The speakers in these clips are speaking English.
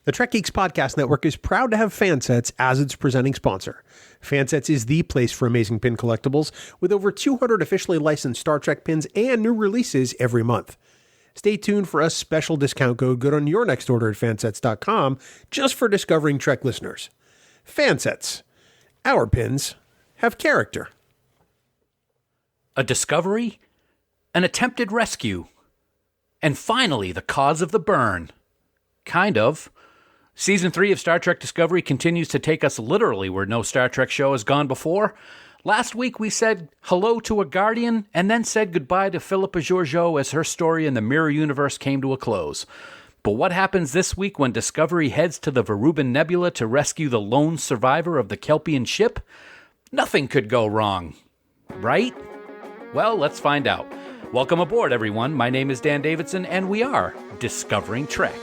The Trek Geeks Podcast Network is proud to have Fansets as its presenting sponsor. Fansets is the place for amazing pin collectibles, with over 200 officially licensed Star Trek pins and new releases every month. Stay tuned for a special discount code good on your next order at fansets.com just for Discovering Trek listeners. Fansets. Our pins have character. A discovery, an attempted rescue, and finally the cause of the burn. Kind of. Season 3 of Star Trek Discovery continues to take us literally where no Star Trek show has gone before. Last week we said hello to a Guardian and then said goodbye to Philippa Georgiou as her story in the Mirror Universe came to a close. But what happens this week when Discovery heads to the Verubin Nebula to rescue the lone survivor of the Kelpien ship? Nothing could go wrong, right? Well, let's find out. Welcome aboard, everyone. My name is Dan Davidson, and we are Discovering Trek.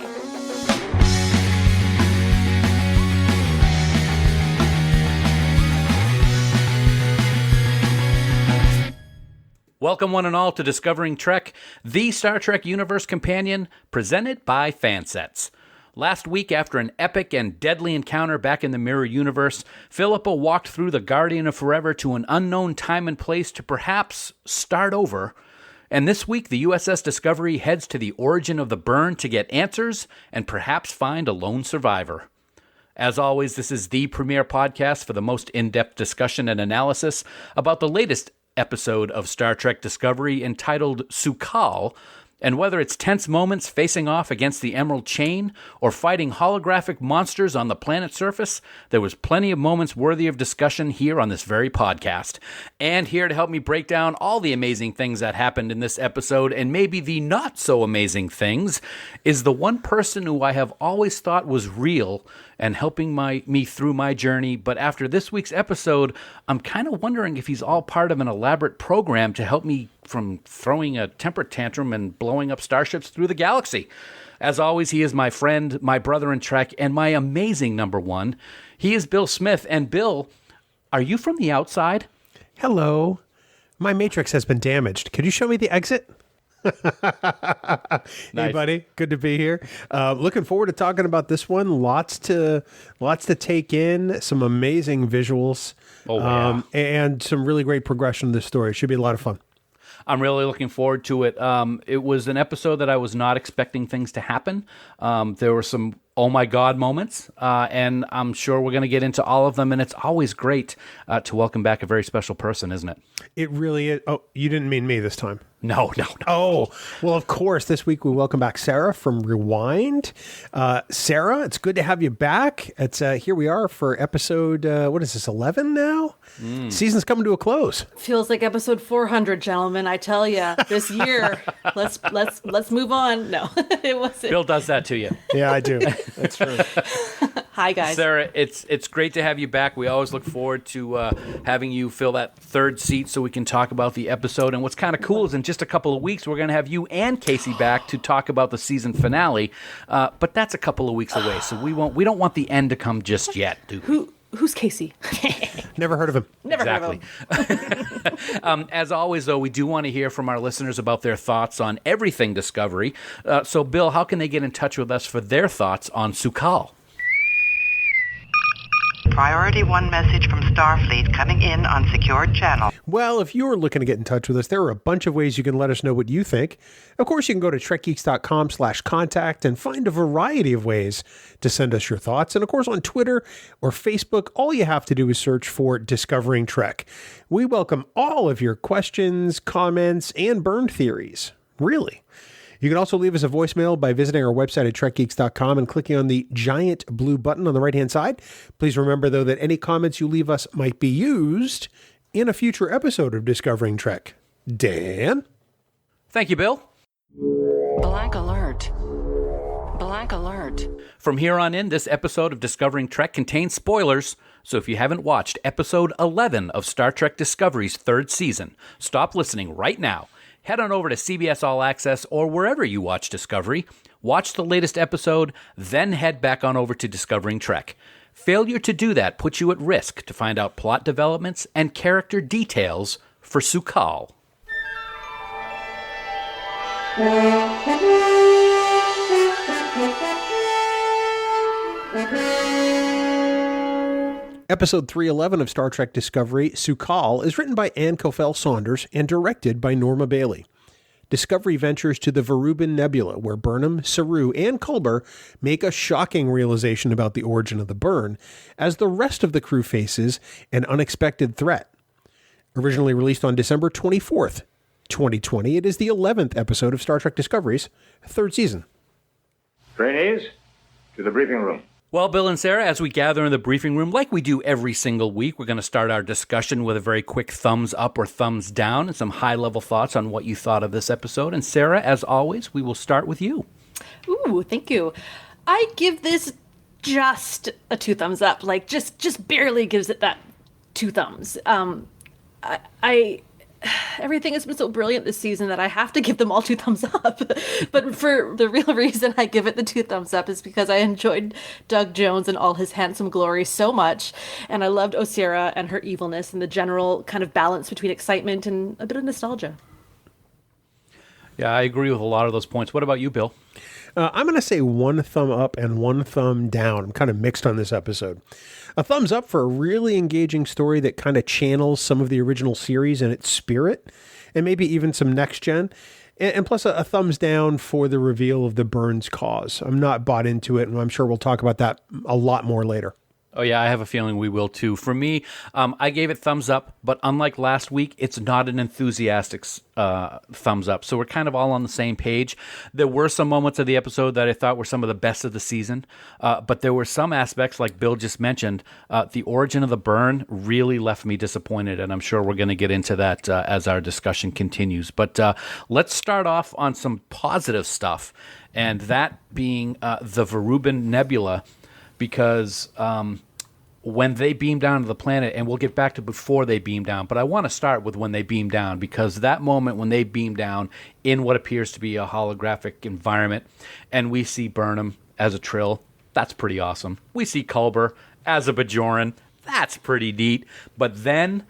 Welcome one and all to Discovering Trek, the Star Trek Universe companion, presented by Fansets. Last week, after an epic and deadly encounter back in the Mirror Universe, Philippa walked through the Guardian of Forever to an unknown time and place to perhaps start over. And this week, the USS Discovery heads to the origin of the burn to get answers and perhaps find a lone survivor. As always, this is the premier podcast for the most in-depth discussion and analysis about the latest episode of Star Trek Discovery entitled Su'Kal, and whether it's tense moments facing off against the Emerald Chain or fighting holographic monsters on the planet's surface, there was plenty of moments worthy of discussion here on this very podcast. And here to help me break down all the amazing things that happened in this episode, and maybe the not-so-amazing things, is the one person who I have always thought was real and helping me through my journey, but after this week's episode, I'm kind of wondering if he's all part of an elaborate program to help me from throwing a temper tantrum and blowing up starships through the galaxy. As always, he is my friend, my brother in Trek, and my amazing number one. He is Bill Smith, and Bill, are you from the outside? Hello. My matrix has been damaged. Could you show me the exit? Nice. Hey, buddy. Good to be here. Looking forward to talking about this one. Lots to take in. Some amazing visuals. Oh, yeah. And some really great progression of this story. It should be a lot of fun. I'm really looking forward to it. It was an episode that I was not expecting things to happen. There were some oh my God moments, and I'm sure we're going to get into all of them, and it's always great to welcome back a very special person, isn't it? It really is. Oh, you didn't mean me this time. No. Oh, well, of course, this week we welcome back Sara from Rewind. Sara, it's good to have you back. It's here we are for episode, what is this, 11 now? Season's coming to a close. Feels like episode 400, gentlemen. I tell you, this year, let's move on. No, it wasn't. Bill does that to you. Yeah, I do. That's true. Hi, guys. Sara, it's great to have you back. We always look forward to having you fill that third seat so we can talk about the episode. And what's kind of cool is in just a couple of weeks, we're going to have you and Casey back to talk about the season finale. But that's a couple of weeks away, so we don't want the end to come just yet, do we? Who's Casey? Never heard of him. Never heard of him. As always, though, we do want to hear from our listeners about their thoughts on everything Discovery. So, Bill, how can they get in touch with us for their thoughts on Su'Kal? Priority 1 message from Starfleet coming in on secured channel. Well, if you're looking to get in touch with us, there are a bunch of ways you can let us know what you think. Of course, you can go to trekgeeks.com/contact and find a variety of ways to send us your thoughts. And of course, on Twitter or Facebook, all you have to do is search for Discovering Trek. We welcome all of your questions, comments, and burn theories. Really. You can also leave us a voicemail by visiting our website at trekgeeks.com and clicking on the giant blue button on the right-hand side. Please remember, though, that any comments you leave us might be used in a future episode of Discovering Trek. Dan? Thank you, Bill. Blank alert. Blank alert. From here on in, this episode of Discovering Trek contains spoilers, so if you haven't watched episode 11 of Star Trek Discovery's third season, stop listening right now. Head on over to CBS All Access or wherever you watch Discovery, watch the latest episode, then head back on over to Discovering Trek. Failure to do that puts you at risk to find out plot developments and character details for Su'Kal. Episode 311 of Star Trek Discovery, Su'Kal, is written by Ann Cofell Saunders and directed by Norma Bailey. Discovery ventures to the Verubin Nebula, where Burnham, Saru, and Culber make a shocking realization about the origin of the burn, as the rest of the crew faces an unexpected threat. Originally released on December 24th, 2020, it is the 11th episode of Star Trek Discovery's third season. Trainees, to the briefing room. Well, Bill and Sarah, as we gather in the briefing room, like we do every single week, we're going to start our discussion with a very quick thumbs up or thumbs down and some high-level thoughts on what you thought of this episode. And Sarah, as always, we will start with you. Ooh, thank you. I give this just a 2 thumbs up, like just barely gives it that 2 thumbs. Everything has been so brilliant this season that I have to give them all 2 thumbs up. But for the real reason I give it the 2 thumbs up is because I enjoyed Doug Jones and all his handsome glory so much. And I loved Osyraa and her evilness and the general kind of balance between excitement and a bit of nostalgia. Yeah, I agree with a lot of those points. What about you, Bill? I'm going to say 1 thumb up and 1 thumb down. I'm kind of mixed on this episode. A thumbs up for a really engaging story that kind of channels some of the original series and its spirit, and maybe even some next gen. And plus a thumbs down for the reveal of the Burns cause. I'm not bought into it, and I'm sure we'll talk about that a lot more later. Oh, yeah, I have a feeling we will, too. For me, I gave it thumbs up, but unlike last week, it's not an enthusiastic thumbs up. So we're kind of all on the same page. There were some moments of the episode that I thought were some of the best of the season, but there were some aspects, like Bill just mentioned, the origin of the burn really left me disappointed, and I'm sure we're going to get into that as our discussion continues. But let's start off on some positive stuff, and that being the Verubin Nebula, because when they beam down to the planet, and we'll get back to before they beam down, but I want to start with when they beam down, because that moment when they beam down in what appears to be a holographic environment, and we see Burnham as a Trill, that's pretty awesome. We see Culber as a Bajoran, that's pretty neat. But then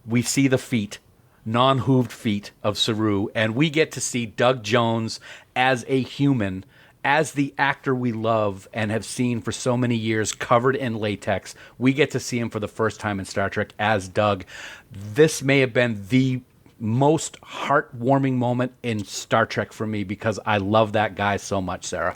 we see the feet, non-hooved feet of Saru, and we get to see Doug Jones as a human, as the actor we love and have seen for so many years, covered in latex. We get to see him for the first time in Star Trek as Doug. This may have been the most heartwarming moment in Star Trek for me, because I love that guy so much, Sarah.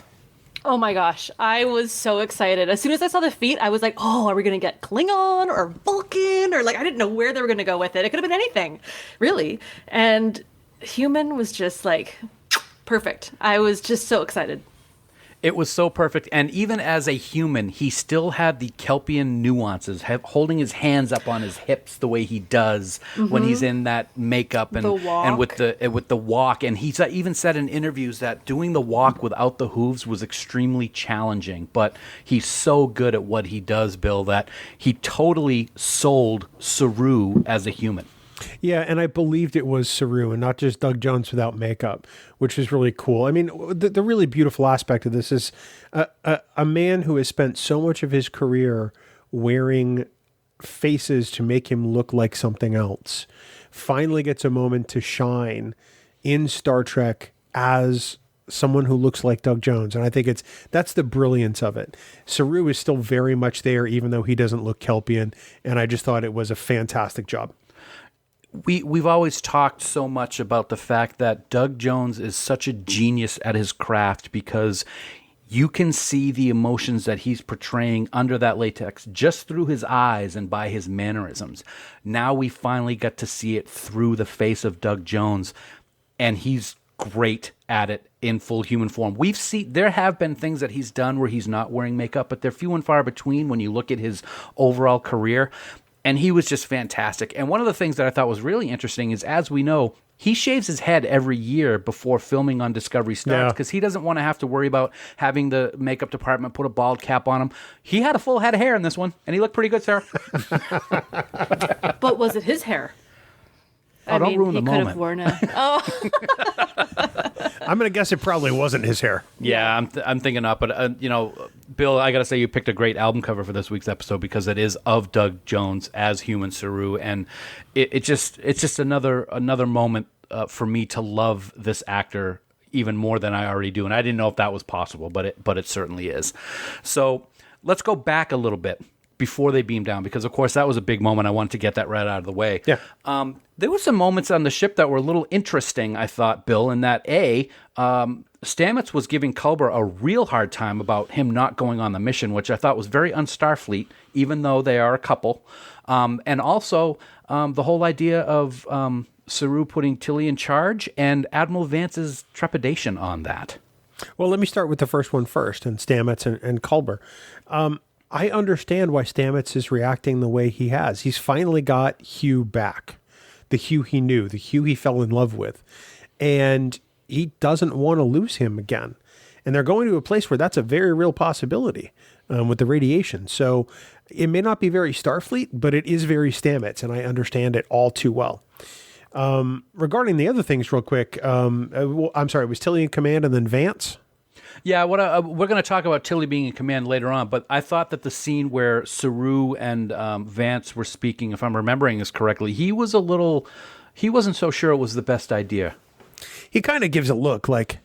Oh my gosh, I was so excited. As soon as I saw the feet, I was like, oh, are we going to get Klingon or Vulcan? Or like, I didn't know where they were going to go with it. It could have been anything, really. And human was just like perfect. I was just so excited. It was so perfect. And even as a human, he still had the Kelpien nuances, holding his hands up on his hips the way he does when he's in that makeup and with the walk. And he's even said in interviews that doing the walk without the hooves was extremely challenging. But he's so good at what he does, Bill, that he totally sold Saru as a human. Yeah, and I believed it was Saru and not just Doug Jones without makeup, which is really cool. I mean, the really beautiful aspect of this is a man who has spent so much of his career wearing faces to make him look like something else finally gets a moment to shine in Star Trek as someone who looks like Doug Jones. And I think that's the brilliance of it. Saru is still very much there, even though he doesn't look Kelpien. And I just thought it was a fantastic job. We've always talked so much about the fact that Doug Jones is such a genius at his craft, because you can see the emotions that he's portraying under that latex just through his eyes and by his mannerisms. Now we finally got to see it through the face of Doug Jones, and he's great at it in full human form. There have been things that he's done where he's not wearing makeup, but they're few and far between when you look at his overall career. And he was just fantastic. And one of the things that I thought was really interesting is, as we know, he shaves his head every year before filming on Discovery starts, because he doesn't want to have to worry about having the makeup department put a bald cap on him. He had a full head of hair in this one, and he looked pretty good, Sarah. But was it his hair? Don't ruin the moment. He could have worn I'm going to guess it probably wasn't his hair. Yeah, I'm thinking not. But, Bill, I got to say you picked a great album cover for this week's episode, because it is of Doug Jones as human Saru. And it's just another moment for me to love this actor even more than I already do. And I didn't know if that was possible, but it certainly is. So let's go back a little bit before they beam down, because of course that was a big moment. I wanted to get that right out of the way. Yeah. There were some moments on the ship that were a little interesting, I thought, Bill, in that Stamets was giving Culber a real hard time about him not going on the mission, which I thought was very un-Starfleet, even though they are a couple. And also the whole idea of Saru putting Tilly in charge and Admiral Vance's trepidation on that. Well, let me start with the first one first, and Stamets and Culber. I understand why Stamets is reacting the way he has. He's finally got Hugh back. The Hugh he knew, the Hugh he fell in love with. And he doesn't want to lose him again. And they're going to a place where that's a very real possibility with the radiation. So it may not be very Starfleet, but it is very Stamets, and I understand it all too well. Regarding the other things real quick, I'm sorry, it was Tilly in command and then Vance? Yeah, we're going to talk about Tilly being in command later on, but I thought that the scene where Saru and Vance were speaking, if I'm remembering this correctly, he wasn't so sure it was the best idea. He kind of gives a look like,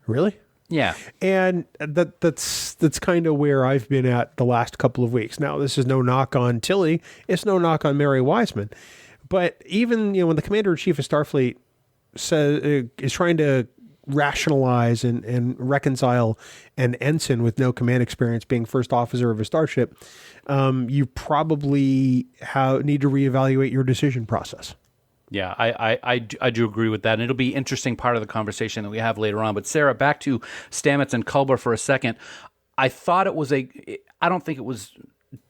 really? Yeah. And that's kind of where I've been at the last couple of weeks. Now, this is no knock on Tilly. It's no knock on Mary Wiseman. But even, when the Commander-in-Chief of Starfleet is trying to rationalize and reconcile an ensign with no command experience being first officer of a starship, you probably need to reevaluate your decision process. Yeah, I do agree with that, and it'll be an interesting part of the conversation that we have later on. But Sarah, back to Stamets and Culber for a second. I thought I don't think it was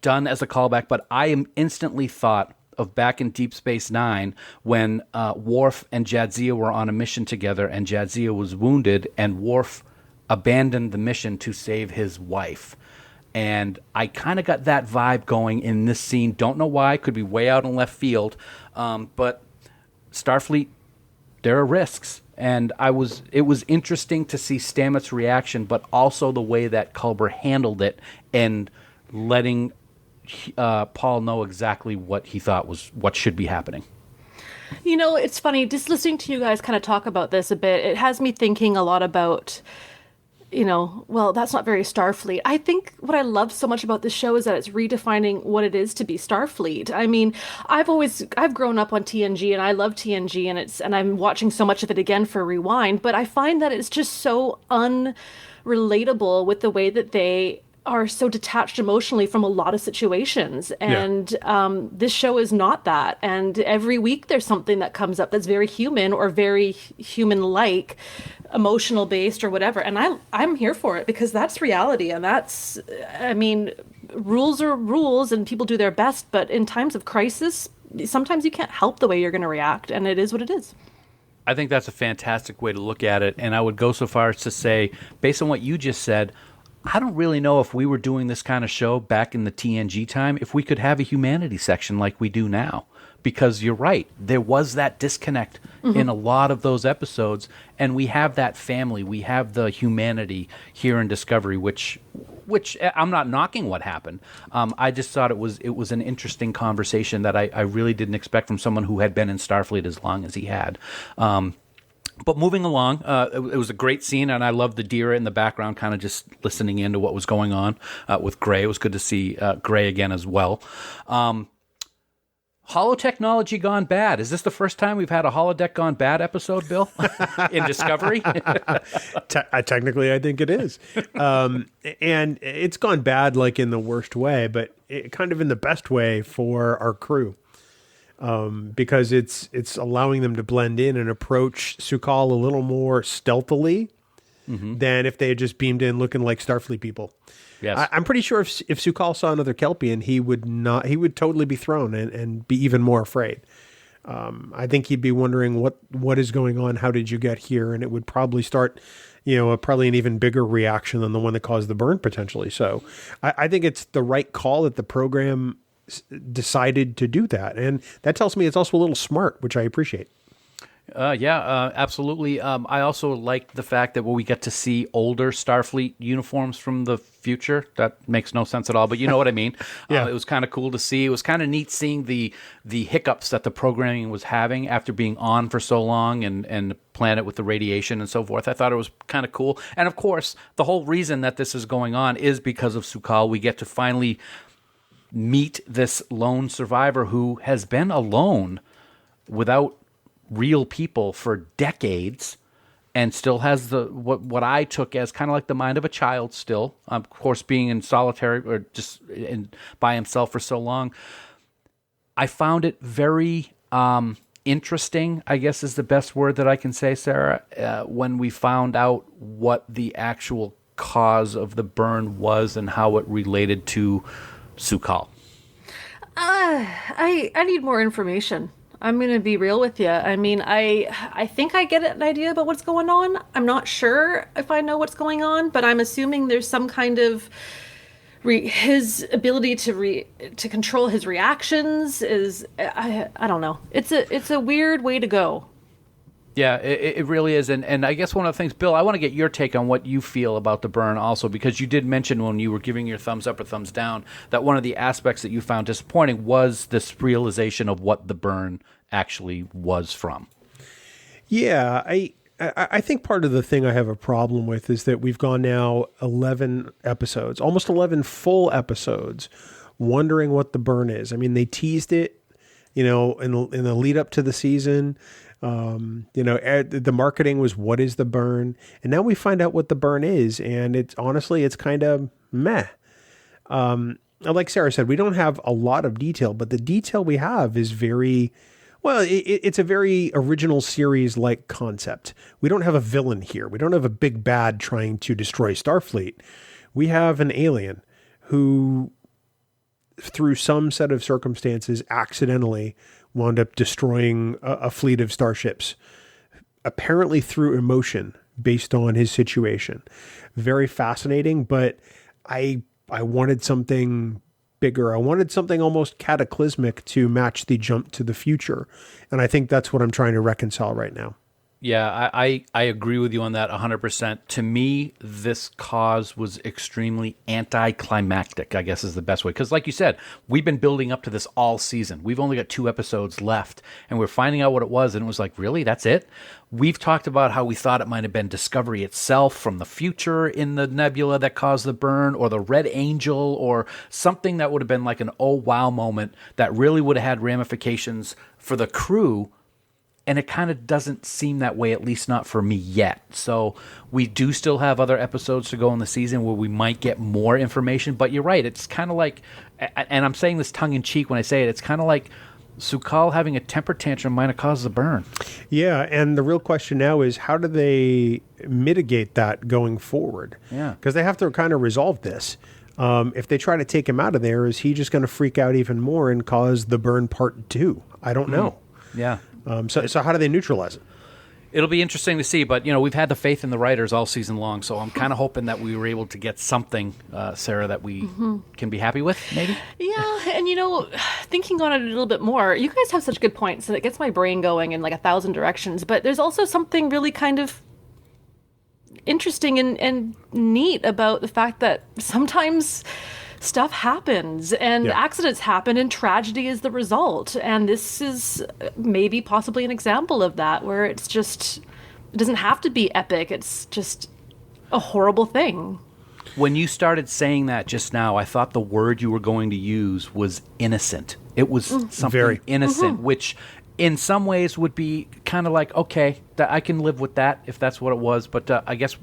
done as a callback, but I instantly thought of back in Deep Space Nine when Worf and Jadzia were on a mission together, and Jadzia was wounded, and Worf abandoned the mission to save his wife. And I kind of got that vibe going in this scene. Don't know why. Could be way out in left field. But Starfleet, there are risks. And it was interesting to see Stamets' reaction, but also the way that Culber handled it and letting Paul know exactly what he thought was what should be happening. It's funny, just listening to you guys kind of talk about this a bit, it has me thinking a lot about, well, that's not very Starfleet. I think what I love so much about this show is that it's redefining what it is to be Starfleet. I mean, I've grown up on TNG and I love TNG and I'm watching so much of it again for Rewind, but I find that it's just so unrelatable with the way that they are so detached emotionally from a lot of situations. And this show is not that. And every week there's something that comes up that's very human or very human-like, emotional based or whatever. And I'm here for it because that's reality. And rules are rules and people do their best. But in times of crisis, sometimes you can't help the way you're going to react. And it is what it is. I think that's a fantastic way to look at it. And I would go so far as to say, based on what you just said, I don't really know if we were doing this kind of show back in the TNG time, if we could have a humanity section like we do now. Because you're right, there was that disconnect in a lot of those episodes, and we have that family, we have the humanity here in Discovery, which I'm not knocking what happened. I just thought it was an interesting conversation that I really didn't expect from someone who had been in Starfleet as long as he had. But moving along, it was a great scene, and I loved the Dira in the background, kind of just listening into what was going on with Gray. It was good to see Gray again as well. Holotechnology gone bad. Is this the first time we've had a holodeck gone bad episode, Bill, in Discovery? Technically, I think it is. And it's gone bad like in the worst way, but kind of in the best way for our crew. Because it's allowing them to blend in and approach Su'Kal a little more stealthily than if they had just beamed in looking like Starfleet people. Yes. I'm pretty sure if Su'Kal saw another Kelpien, he would totally be thrown and be even more afraid. I think he'd be wondering what is going on, how did you get here? And it would probably start, probably an even bigger reaction than the one that caused the burn potentially. So I think it's the right call that the program decided to do that. And that tells me it's also a little smart, which I appreciate. Absolutely. I also liked the fact that we get to see older Starfleet uniforms from the future. That makes no sense at all, but you know what I mean. Yeah. It was kind of cool to see. It was kind of neat seeing the hiccups that the programming was having after being on for so long and the planet with the radiation and so forth. I thought it was kind of cool. And of course, the whole reason that this is going on is because of Su'Kal. We get to finally meet this lone survivor who has been alone without real people for decades and still has the what I took as kind of like the mind of a child still, of course, being in solitary or just by himself for so long. I found it very interesting, I guess is the best word that I can say, Sarah, when we found out what the actual cause of the burn was and how it related to Su'Kal. I need more information. I'm going to be real with you. I mean, I think I get an idea about what's going on. I'm not sure if I know what's going on, but I'm assuming there's some kind of his ability to control his reactions is I don't know. It's a weird way to go. Yeah, it really is. And I guess one of the things, Bill, I want to get your take on what you feel about the burn also, because you did mention when you were giving your thumbs up or thumbs down that one of the aspects that you found disappointing was this realization of what the burn actually was from. Yeah, I think part of the thing I have a problem with is that we've gone now 11 episodes, almost 11 full episodes, wondering what the burn is. I mean, they teased it, in the lead up to the season. The marketing was, what is the burn? And now we find out what the burn is. And it's kind of meh. Like Sarah said, we don't have a lot of detail, but the detail we have is very, well, it's a very original series like concept. We don't have a villain here. We don't have a big bad trying to destroy Starfleet. We have an alien who, through some set of circumstances, accidentally wound up destroying a fleet of starships, apparently through emotion based on his situation. Very fascinating, but I wanted something bigger. I wanted something almost cataclysmic to match the jump to the future. And I think that's what I'm trying to reconcile right now. Yeah, I agree with you on that 100%. To me, this cause was extremely anticlimactic, I guess is the best way. Because like you said, we've been building up to this all season. We've only got 2 episodes left, and we're finding out what it was, and it was like, really? That's it? We've talked about how we thought it might have been Discovery itself from the future in the nebula that caused the burn, or the Red Angel, or something that would have been like an oh wow moment that really would have had ramifications for the crew. And it kind of doesn't seem that way, at least not for me yet. So we do still have other episodes to go in the season where we might get more information. But you're right. It's kind of like, and I'm saying this tongue-in-cheek when I say it, it's kind of like Su'Kal having a temper tantrum might have caused the burn. Yeah, and the real question now is, how do they mitigate that going forward? Yeah. Because they have to kind of resolve this. If they try to take him out of there, is he just going to freak out even more and cause the burn part 2? I don't know. Yeah. So how do they neutralize it? It'll be interesting to see, but we've had the faith in the writers all season long, so I'm kind of hoping that we were able to get something, Sarah, that we can be happy with, maybe? Yeah, and thinking on it a little bit more, you guys have such good points, and it gets my brain going in like 1,000 directions, but there's also something really kind of interesting and neat about the fact that sometimes stuff happens and accidents happen and tragedy is the result. And this is maybe possibly an example of that, where it doesn't have to be epic. It's just a horrible thing. When you started saying that just now, I thought the word you were going to use was innocent. It was something very innocent, which in some ways would be kind of like, okay, that I can live with that if that's what it was, but I guess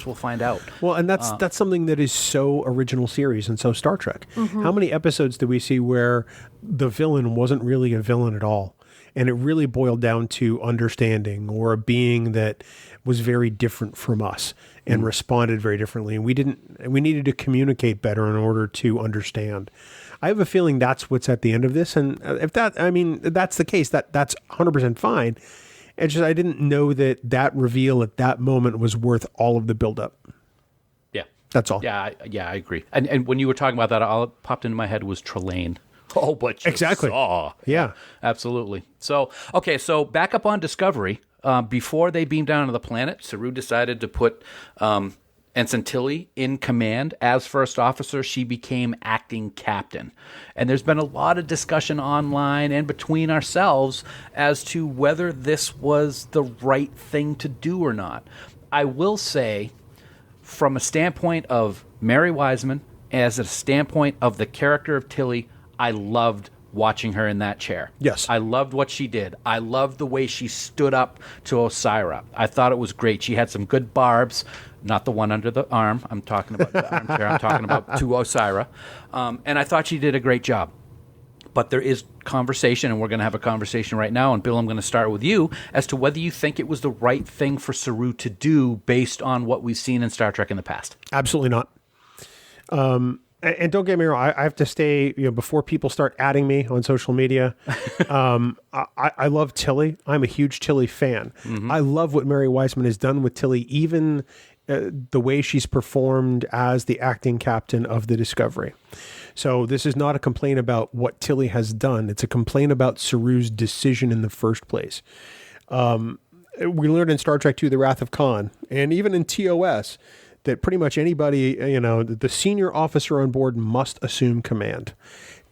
we'll find out. Well, and that's something that is so original series and so Star Trek. How many episodes do we see where the villain wasn't really a villain at all, and it really boiled down to understanding, or a being that was very different from us and responded very differently, and we needed to communicate better in order to understand. I have a feeling that's what's at the end of this, and if that's the case, that's 100% fine. It's just I didn't know that reveal at that moment was worth all of the buildup. Yeah, that's all. Yeah, I agree. And when you were talking about that, all that popped into my head was Trillane. Oh, but you exactly. saw. Yeah, absolutely. So, okay, so back up on Discovery. Before they beamed down to the planet, Saru decided to put Ensign Tilly in command as first officer. She became acting captain. And there's been a lot of discussion online and between ourselves as to whether this was the right thing to do or not. I will say, from a standpoint of Mary Wiseman, as a standpoint of the character of Tilly, I loved watching her in that chair. Yes. I loved what she did. I loved the way she stood up to Osyraa. I thought it was great. She had some good barbs, not the one under the arm. I'm talking about the armchair. I'm talking about to Osyraa. And I thought she did a great job. But there is conversation, and we're going to have a conversation right now. And Bill, I'm going to start with you as to whether you think it was the right thing for Saru to do based on what we've seen in Star Trek in the past. Absolutely not. And don't get me wrong, I have to stay, before people start adding me on social media. I love Tilly. I'm a huge Tilly fan. Mm-hmm. I love what Mary Wiseman has done with Tilly, even the way she's performed as the acting captain of the Discovery. So this is not a complaint about what Tilly has done. It's a complaint about Saru's decision in the first place. We learned in Star Trek II, The Wrath of Khan, and even in TOS, that pretty much anybody, the senior officer on board must assume command.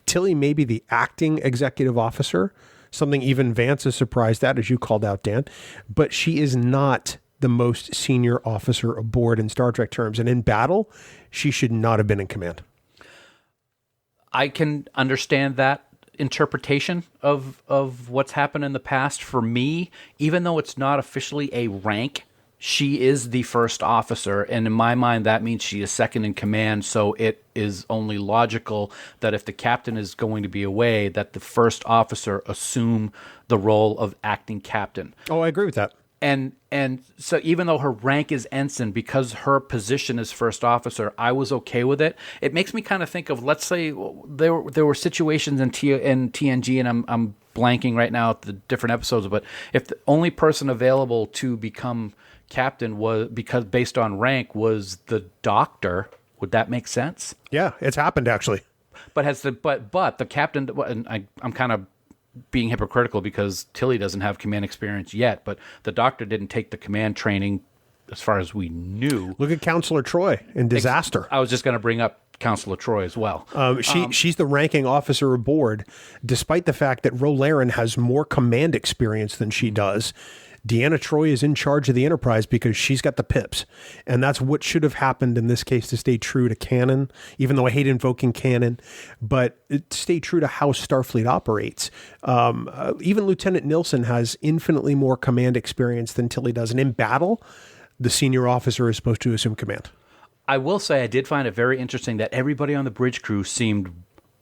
Tilly may be the acting executive officer, something even Vance is surprised at, as you called out, Dan, but she is not the most senior officer aboard in Star Trek terms. And in battle, she should not have been in command. I can understand that interpretation of what's happened in the past. For me, even though it's not officially a rank, she is the first officer, and in my mind, that means she is second in command, so it is only logical that if the captain is going to be away, that the first officer assume the role of acting captain. Oh, I agree with that. And so even though her rank is ensign, because her position is first officer, I was okay with it. It makes me kind of think of, let's say, there were situations in TNG, and I'm blanking right now at the different episodes, but if the only person available to become captain was, because based on rank, was the doctor, would that make sense? Yeah, it's happened actually. But the captain, and I'm kind of being hypocritical because Tilly doesn't have command experience yet, but the doctor didn't take the command training as far as we knew. Look at Counselor Troy in Disaster. I was just going to bring up Counselor Troy as well. She's the ranking officer aboard, despite the fact that Rolaren has more command experience than she does. Deanna Troi is in charge of the Enterprise because she's got the pips. And that's what should have happened in this case, to stay true to canon, even though I hate invoking canon, but stay true to how Starfleet operates. Even Lieutenant Nilsson has infinitely more command experience than Tilly does. And in battle, the senior officer is supposed to assume command. I will say I did find it very interesting that everybody on the bridge crew seemed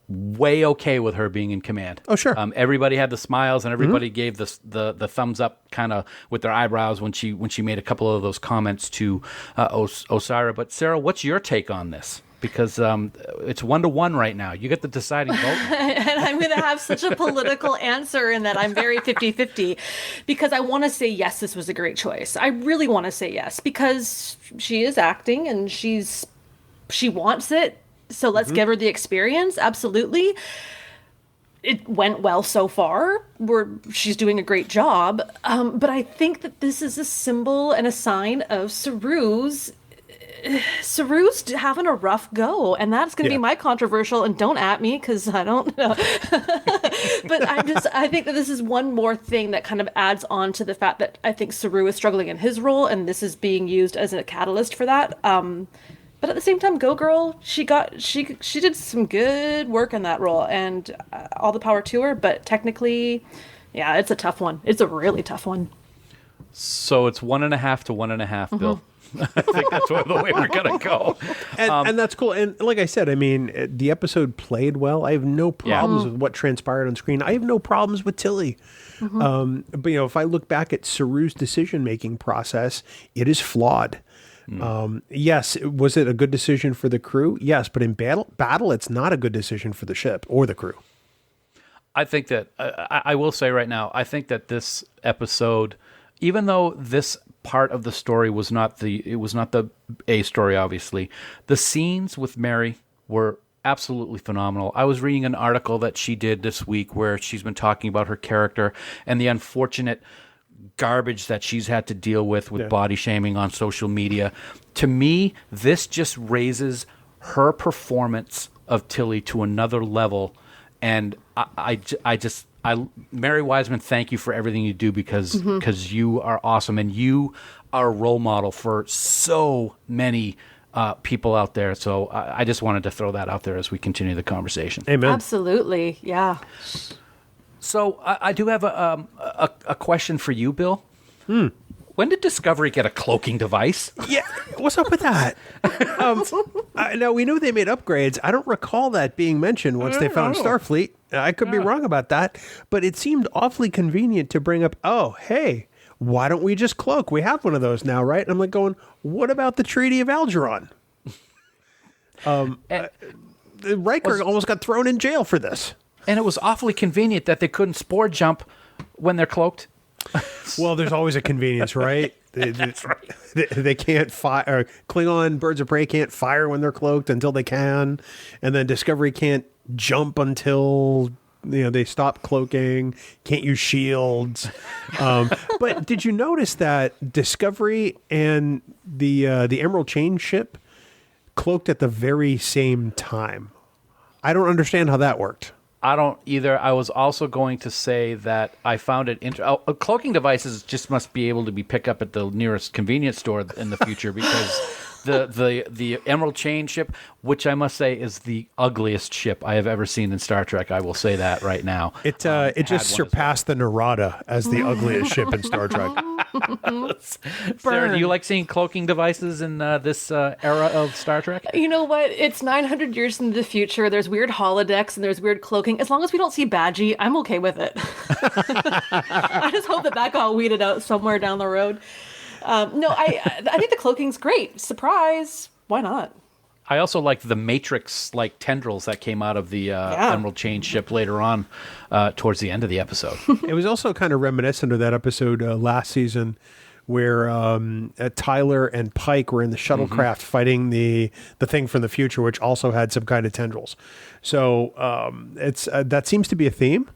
way okay with her being in command. Oh, sure. Everybody had the smiles, and everybody gave the thumbs up kind of with their eyebrows when she made a couple of those comments to Osyraa. But Sarah, what's your take on this? Because it's 1-1 right now. You get the deciding vote. And I'm going to have such a political answer in that I'm very 50-50, because I want to say, yes, this was a great choice. I really want to say yes, because she is acting and she wants it. So let's give her the experience. Absolutely. It went well so far. She's doing a great job. But I think that this is a symbol and a sign of Saru's having a rough go. And that's going to be my controversial, and don't at me because I don't know. But I think that this is one more thing that kind of adds on to the fact that I think Saru is struggling in his role, and this is being used as a catalyst for that. But at the same time, go girl, she did some good work in that role, and all the power to her. But technically, yeah, it's a tough one. It's a really tough one. So it's 1.5 to 1.5, Bill. I think that's the way we're going to go. And that's cool. And like I said, I mean, the episode played well. I have no problems with what transpired on screen. I have no problems with Tilly. But, if I look back at Saru's decision-making process, it is flawed. Yes, was it a good decision for the crew? Yes, but in battle, it's not a good decision for the ship or the crew. I think that I will say right now, I think that this episode, even though this part of the story was not the A story, obviously, the scenes with Mary were absolutely phenomenal. I was reading an article that she did this week where she's been talking about her character and the unfortunate garbage that she's had to deal with body shaming on social media. To me, this just raises her performance of Tilly to another level. And Mary Wiseman, thank you for everything you do because you are awesome and you are a role model for so many people out there. So I just wanted to throw that out there as we continue the conversation. Amen. Absolutely. Yeah. So I do have a question for you, Bill. When did Discovery get a cloaking device? Yeah, what's up with that? Now, we know they made upgrades. I don't recall that being mentioned once they found Starfleet. I could be wrong about that, but it seemed awfully convenient to bring up, oh, hey, why don't we just cloak? We have one of those now, right? And I'm like going, what about the Treaty of Algernon? Riker almost got thrown in jail for this. And it was awfully convenient that they couldn't spore jump when they're cloaked. Well, there's always a convenience, right? That's right. They can't fire. Klingon birds of prey can't fire when they're cloaked until they can, and then Discovery can't jump until they stop cloaking. Can't use shields. But did you notice that Discovery and the Emerald Chain ship cloaked at the very same time? I don't understand how that worked. I don't either. I was also going to say that I found it cloaking devices just must be able to be picked up at the nearest convenience store in the future because the Emerald Chain ship, which I must say is the ugliest ship I have ever seen in Star Trek. I will say that right now. It just surpassed the Narada as the ugliest ship in Star Trek. Sarah, do you like seeing cloaking devices in this era of Star Trek? You know what? It's 900 years into the future. There's weird holodecks and there's weird cloaking. As long as we don't see Badgie, I'm okay with it. I just hope that got weeded out somewhere down the road. No, I think the cloaking's great. Surprise. Why not? I also like the Matrix-like tendrils that came out of the Emerald Chain ship later on towards the end of the episode. It was also kind of reminiscent of that episode last season where Tyler and Pike were in the shuttlecraft fighting the thing from the future, which also had some kind of tendrils. So it's that seems to be a theme.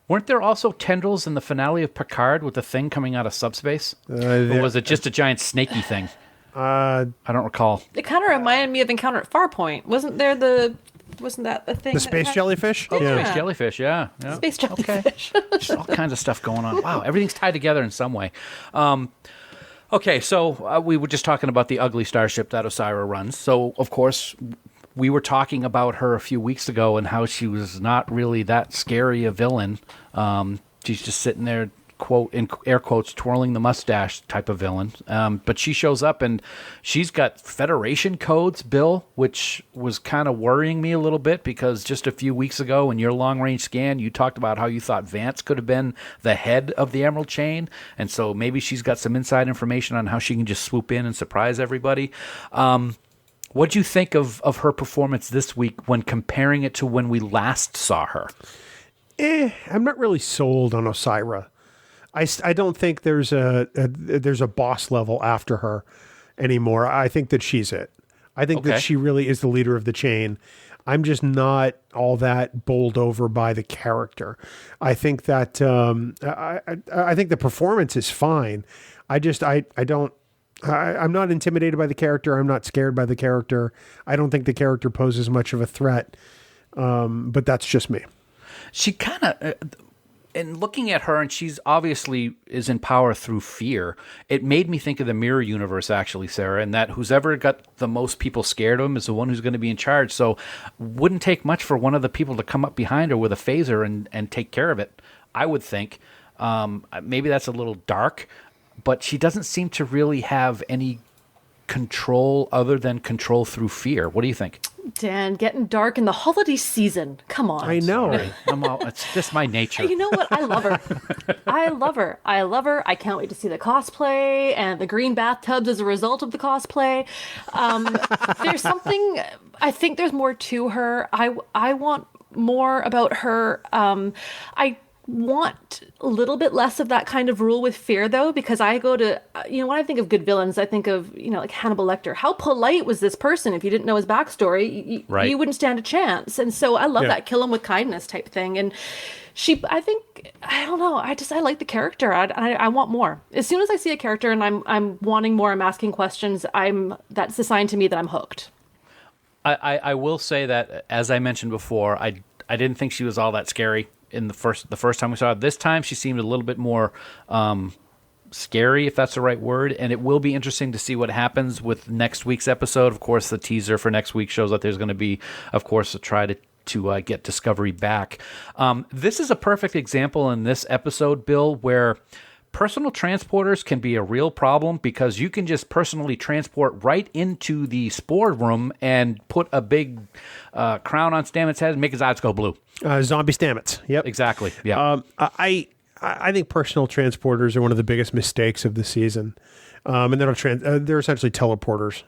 Weren't there also tendrils in the finale of Picard with the thing coming out of subspace? Or was it just a giant snaky thing? I don't recall. It kind of reminded me of Encounter at Farpoint. Wasn't that the thing? The space jellyfish? Oh, yeah. Space jellyfish, yeah. Space jellyfish. Okay. Just all kinds of stuff going on. Wow, everything's tied together in some way. Okay, so we were just talking about the ugly starship that Osyraa runs. So, of course, we were talking about her a few weeks ago and how she was not really that scary a villain. She's just sitting there, quote in air quotes, twirling the mustache type of villain. But she shows up and she's got Federation codes, Bill, which was kind of worrying me a little bit because just a few weeks ago in your long-range scan, you talked about how you thought Vance could have been the head of the Emerald Chain. And so maybe she's got some inside information on how she can just swoop in and surprise everybody. What'd you think of her performance this week when comparing it to when we last saw her? I'm not really sold on Osyraa. I don't think there's a boss level after her anymore. I think that she's it. I think that she really is the leader of the chain. I'm just not all that bowled over by the character. I think that I think the performance is fine. I'm not intimidated by the character. I'm not scared by the character. I don't think the character poses much of a threat. But that's just me. She kind of, and looking at her, and she's obviously is in power through fear. It made me think of the mirror universe, actually, Sarah, and that who's ever got the most people scared of him is the one who's going to be in charge. So wouldn't take much for one of the people to come up behind her with a phaser and take care of it, I would think. Maybe that's a little dark, but she doesn't seem to really have any control other than control through fear. What do you think? Dan, getting dark in the holiday season. Come on. I know. It's just my nature. You know what? I love her. I love her. I can't wait to see the cosplay and the green bathtubs as a result of the cosplay. There's something, I think there's more to her. I want more about her. want a little bit less of that kind of rule with fear, though, because I go to, when I think of good villains, I think of, like Hannibal Lecter. How polite was this person? If you didn't know his backstory, Right. you wouldn't stand a chance. And so I love that kill him with kindness type thing. And I don't know. I like the character. I want more. As soon as I see a character and I'm wanting more, I'm asking questions, that's a sign to me that I'm hooked. I will say that, as I mentioned before, I didn't think she was all that scary in the first time we saw her. This time she seemed a little bit more scary, if that's the right word, and it will be interesting to see what happens with next week's episode. Of course, the teaser for next week shows that there's going to be, of course, a try to get Discovery back. This is a perfect example in this episode, Bill, where personal transporters can be a real problem because you can just personally transport right into the spore room and put a big crown on Stamets' head and make his eyes go blue. Zombie Stamets. Yep. Exactly. Yeah. I think personal transporters are one of the biggest mistakes of the season. And they're essentially teleporters,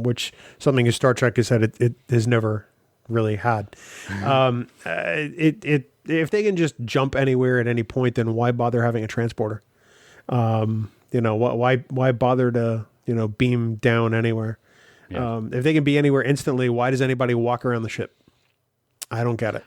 which something in Star Trek has said it has never really had. If they can just jump anywhere at any point, then why bother having a transporter? Why bother to, beam down anywhere? Yeah. If they can be anywhere instantly, why does anybody walk around the ship? I don't get it.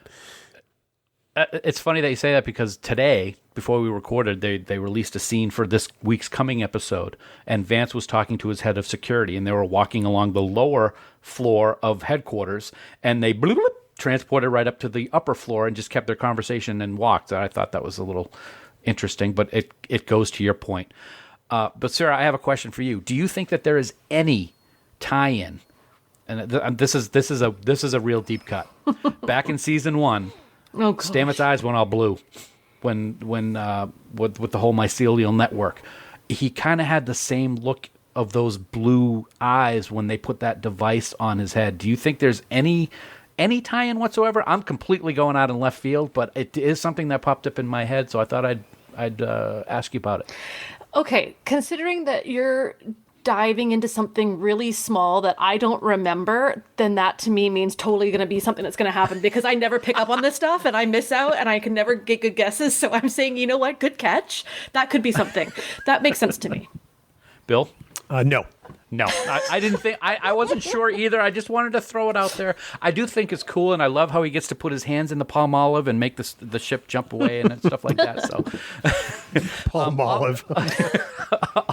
It's funny that you say that because today, before we recorded, they released a scene for this week's coming episode, and Vance was talking to his head of security, and they were walking along the lower floor of headquarters, and they transported right up to the upper floor and just kept their conversation and walked. I thought that was a little interesting, but it goes to your point. But Sarah, I have a question for you. Do you think that there is any tie-in? And this is a real deep cut. Back in season 1, Stamets' eyes went all blue when with the whole mycelial network. He kind of had the same look of those blue eyes when they put that device on his head. Do you think there's any tie-in whatsoever? I'm completely going out in left field, but it is something that popped up in my head, so I thought I'd ask you about it. Okay, considering that you're diving into something really small that I don't remember, then that to me means totally going to be something that's going to happen because I never pick up on this stuff and I miss out and I can never get good guesses. So I'm saying, you know what? Good catch. That could be something. That makes sense to me. Bill? No. I didn't think, I wasn't sure either. I just wanted to throw it out there. I do think it's cool, and I love how he gets to put his hands in the palm olive and make the ship jump away and stuff like that. So, palm olive.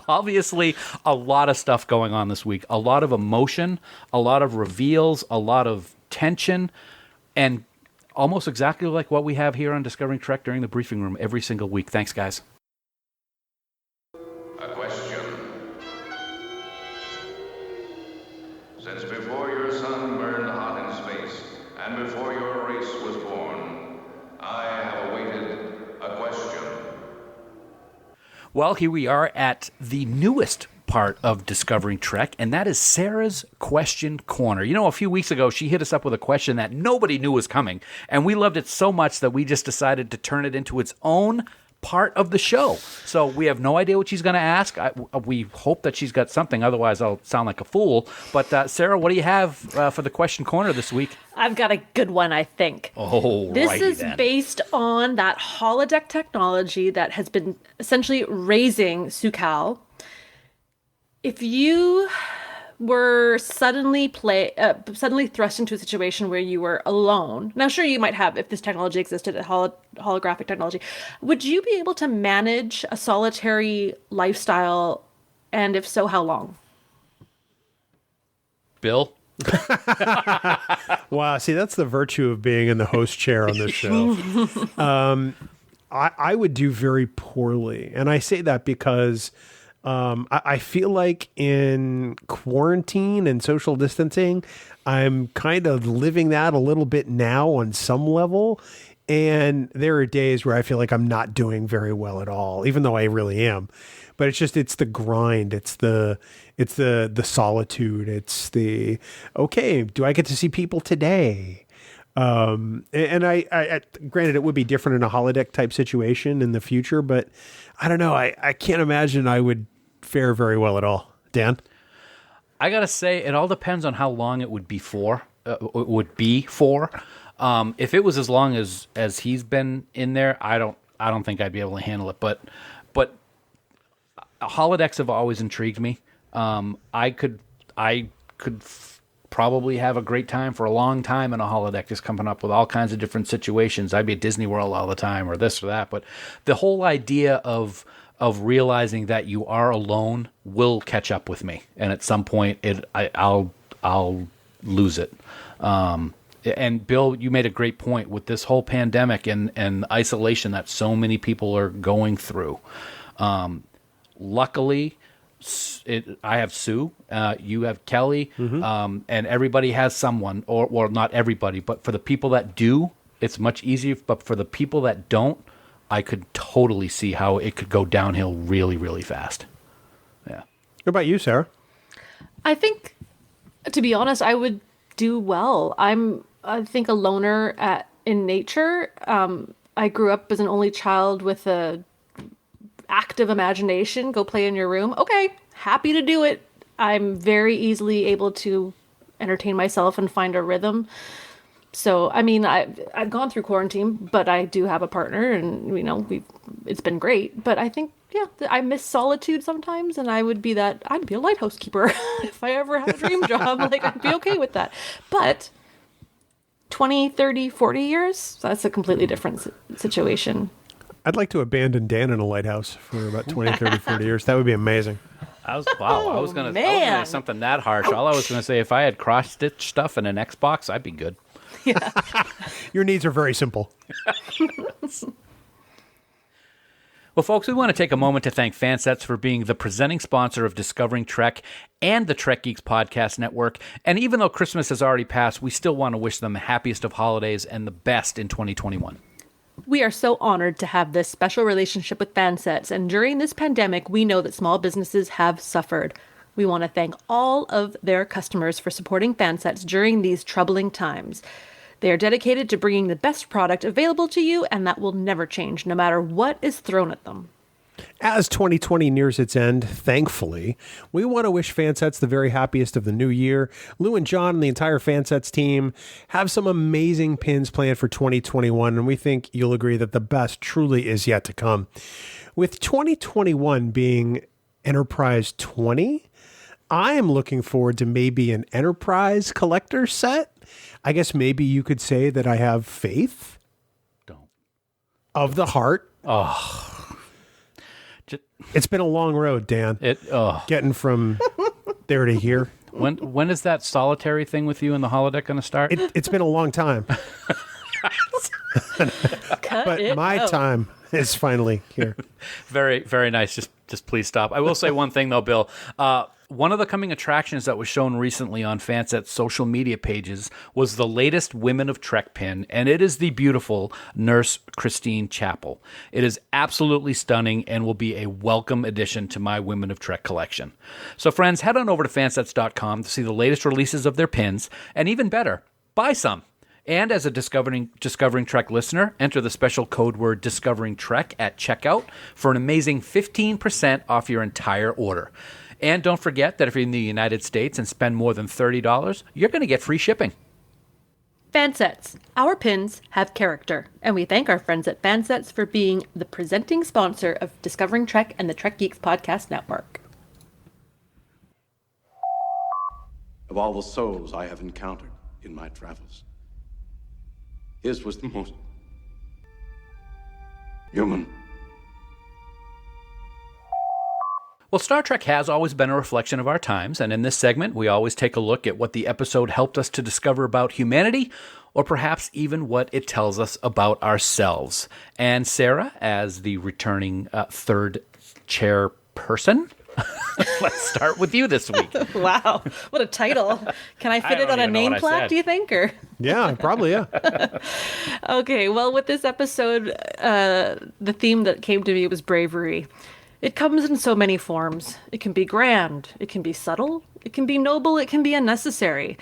Obviously, a lot of stuff going on this week. A lot of emotion, a lot of reveals, a lot of tension, and almost exactly like what we have here on Discovering Trek during the briefing room every single week. Thanks, guys. A question. Since before your sun burned hot in space, and before your race was born, I have awaited a question. Well, here we are at the newest part of Discovering Trek, and that is Sarah's Question Corner. A few weeks ago, she hit us up with a question that nobody knew was coming, and we loved it so much that we just decided to turn it into its own part of the show. So we have no idea what she's going to ask. We hope that she's got something, otherwise I'll sound like a fool. But Sarah, what do you have for the Question Corner this week? I've got a good one, I think. This is based on that holodeck technology that has been essentially raising Su'Kal. If you were suddenly thrust into a situation where you were alone. Now, sure, you might have, if this technology existed, a holographic technology. Would you be able to manage a solitary lifestyle? And if so, how long? Bill? Wow, see, that's the virtue of being in the host chair on this show. I would do very poorly. And I say that because I feel like in quarantine and social distancing, I'm kind of living that a little bit now on some level. And there are days where I feel like I'm not doing very well at all, even though I really am. But it's the grind. It's the solitude. It's the, okay, do I get to see people today? And I granted, it would be different in a holodeck type situation in the future, but I don't know. I can't imagine I would fare very well at all. Dan? I gotta say, it all depends on how long it would be for. If it was as long as he's been in there, I I don't think I'd be able to handle it. But holodecks have always intrigued me. I could probably have a great time for a long time in a holodeck, just coming up with all kinds of different situations. I'd be at Disney World all the time, or this or that. But the whole idea of realizing that you are alone will catch up with me, and at some point, I'll lose it. And Bill, you made a great point with this whole pandemic and isolation that so many people are going through. Luckily, I have Sue, you have Kelly, and everybody has someone, or not everybody, but for the people that do, it's much easier. But for the people that don't, I could totally see how it could go downhill really, really fast. Yeah. What about you, Sarah? I think, to be honest, I would do well. I think a loner in nature. I grew up as an only child with a active imagination. Go play in your room. Okay, happy to do it. I'm very easily able to entertain myself and find a rhythm. So, I mean, I've gone through quarantine, but I do have a partner, and it's been great. But I think, yeah, I miss solitude sometimes, and I'd be a lighthouse keeper if I ever had a dream job. Like, I'd be okay with that. But 20, 30, 40 years, that's a completely different situation. I'd like to abandon Dan in a lighthouse for about 20, 30, 40 years. That would be amazing. I was going to say something that harsh. Ouch. All I was going to say, if I had cross-stitch stuff in an Xbox, I'd be good. Yeah. Your needs are very simple. Well, folks, we want to take a moment to thank Fansets for being the presenting sponsor of Discovering Trek and the Trek Geeks Podcast Network. And even though Christmas has already passed, we still want to wish them the happiest of holidays and the best in 2021. We are so honored to have this special relationship with Fansets, and during this pandemic, we know that small businesses have suffered. We want to thank all of their customers for supporting Fansets during these troubling times. They are dedicated to bringing the best product available to you, and that will never change, no matter what is thrown at them. As 2020 nears its end, thankfully, we want to wish Fansets the very happiest of the new year. Lou and John and the entire Fansets team have some amazing pins planned for 2021, and we think you'll agree that the best truly is yet to come. With 2021 being Enterprise 20, I am looking forward to maybe an Enterprise collector set. I guess maybe you could say that I have faith. Don't. Of the heart. Oh. It's been a long road, Dan. Getting from there to here. When is that solitary thing with you and the holodeck going to start? It's been a long time. But my time is finally here. Very, very nice. Just please stop. I will say one thing, though, Bill. One of the coming attractions that was shown recently on Fanset's social media pages was the latest Women of Trek pin, and it is the beautiful Nurse Christine Chapel. It is absolutely stunning and will be a welcome addition to my Women of Trek collection. So, friends, head on over to fansets.com to see the latest releases of their pins, and even better, buy some. And as a Discovering Trek listener, enter the special code word Discovering Trek at checkout for an amazing 15% off your entire order. And don't forget that if you're in the United States and spend more than $30, you're going to get free shipping. Fansets. Our pins have character, and we thank our friends at Fansets for being the presenting sponsor of Discovering Trek and the Trek Geeks Podcast Network. Of all the souls I have encountered in my travels, his was the most human. Well, Star Trek has always been a reflection of our times, and in this segment, we always take a look at what the episode helped us to discover about humanity, or perhaps even what it tells us about ourselves. And Sarah, as the returning third chairperson, let's start with you this week. Wow, what a title. Can I fit it on a name plaque, do you think? Or? Yeah, probably, yeah. Okay, well, with this episode, the theme that came to me was bravery. It comes in so many forms. It can be grand, it can be subtle, it can be noble, it can be unnecessary.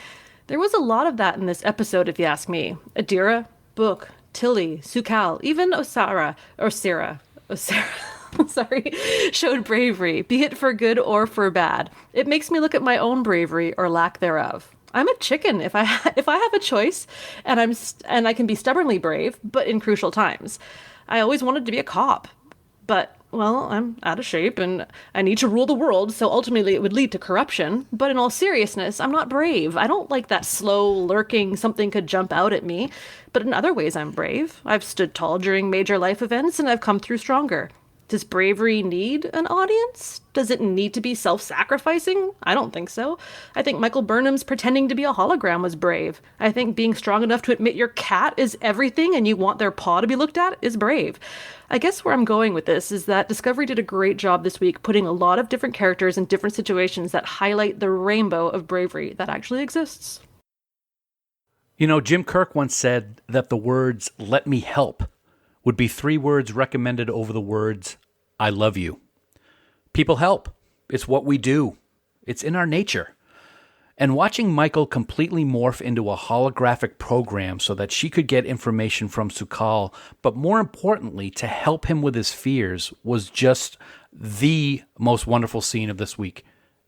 There was a lot of that in this episode, if you ask me. Adira, Book, Tilly, Sukal, even Osyraa, sorry, showed bravery, be it for good or for bad. It makes me look at my own bravery or lack thereof. I'm a chicken if I have a choice, and I can be stubbornly brave, but in crucial times. I always wanted to be a cop, but well, I'm out of shape and I need to rule the world, so ultimately it would lead to corruption. But in all seriousness, I'm not brave. I don't like that slow, lurking, something could jump out at me. But in other ways, I'm brave. I've stood tall during major life events and I've come through stronger. Does bravery need an audience? Does it need to be self-sacrificing? I don't think so. I think Michael Burnham's pretending to be a hologram was brave. I think being strong enough to admit your cat is everything and you want their paw to be looked at is brave. I guess where I'm going with this is that Discovery did a great job this week putting a lot of different characters in different situations that highlight the rainbow of bravery that actually exists. You know, Jim Kirk once said that the words, "let me help," would be 3 words recommended over the words, "I love you." People help. It's what we do. It's in our nature. And watching Michael completely morph into a holographic program so that she could get information from Su'Kal, but more importantly, to help him with his fears, was just the most wonderful scene of this week.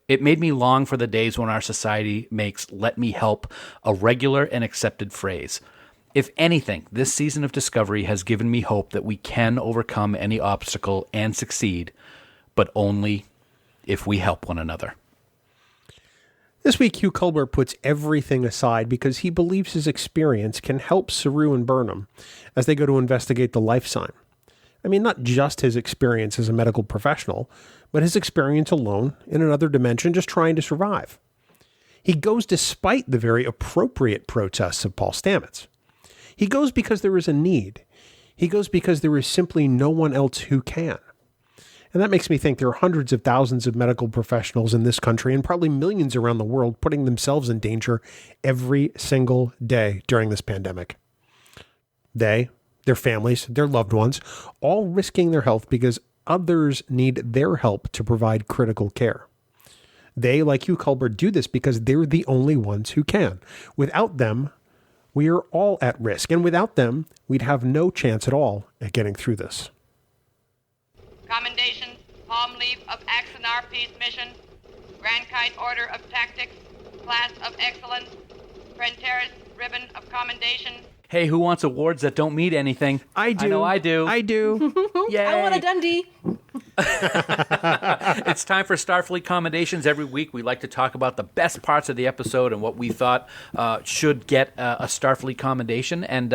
It made me long for the days when our society makes "let me help" a regular and accepted phrase. If anything, this season of Discovery has given me hope that we can overcome any obstacle and succeed, but only if we help one another. This week, Hugh Culber puts everything aside because he believes his experience can help Saru and Burnham as they go to investigate the life sign. I mean, not just his experience as a medical professional, but his experience alone in another dimension just trying to survive. He goes despite the very appropriate protests of Paul Stamets. He goes because there is a need. He goes because there is simply no one else who can. And that makes me think there are hundreds of thousands of medical professionals in this country and probably millions around the world putting themselves in danger every single day during this pandemic. They, their families, their loved ones, all risking their health because others need their help to provide critical care. They, like Hugh Culber, do this because they're the only ones who can. Without them, we are all at risk, and without them, we'd have no chance at all at getting through this. Commendations, palm leaf of Axonar Peace Mission, Grand Kite Order of Tactics, Class of Excellence, Prenteris Ribbon of Commendation. Hey, who wants awards that don't mean anything? I do. I know I do. I do. Yay. I want a Dundee. It's time for Starfleet Commendations. Every week we like to talk about the best parts of the episode and what we thought should get a Starfleet Commendation. And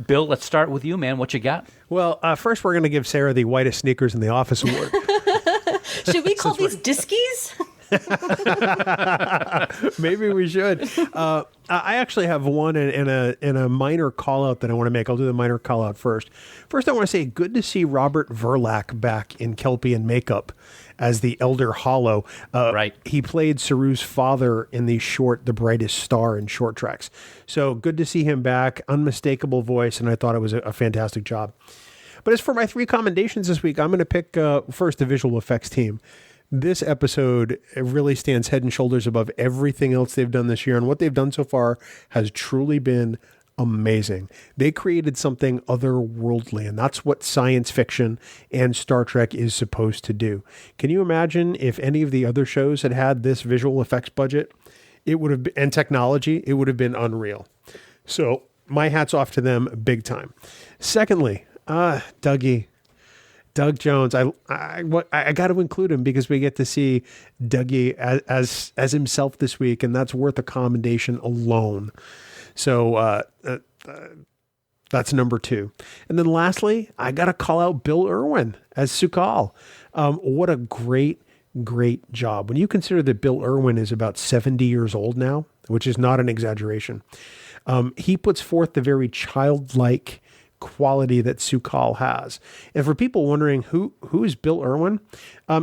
Bill, let's start with you, man. What you got? Well, first we're going to give Sara the whitest sneakers in the office award. Should we call these Diskies? Maybe we should. I actually have one in a minor call out that I want to make. I'll do the minor call out first. First, I want to say good to see Robert Verlack back in Kelpien makeup as the Elder Hollow. Right. He played Saru's father in the short The Brightest Star in Short Tracks. So good to see him back. Unmistakable voice, and I thought it was a fantastic job. But as for my 3 commendations this week, I'm going to pick first the visual effects team. This episode really stands head and shoulders above everything else they've done this year, and what they've done so far has truly been amazing. They created something otherworldly, and that's what science fiction and Star Trek is supposed to do. Can you imagine if any of the other shows had had this visual effects budget? It would have been, and technology, it would have been unreal. So my hat's off to them big time. Secondly, Doug Jones, I got to include him because we get to see Dougie as himself this week, and that's worth a commendation alone. So that's number 2. And then lastly, I got to call out Bill Irwin as Su'Kal. What a great job. When you consider that Bill Irwin is about 70 years old now, which is not an exaggeration, he puts forth the very childlike quality that Su'Kal has. And for people wondering who is Bill Irwin,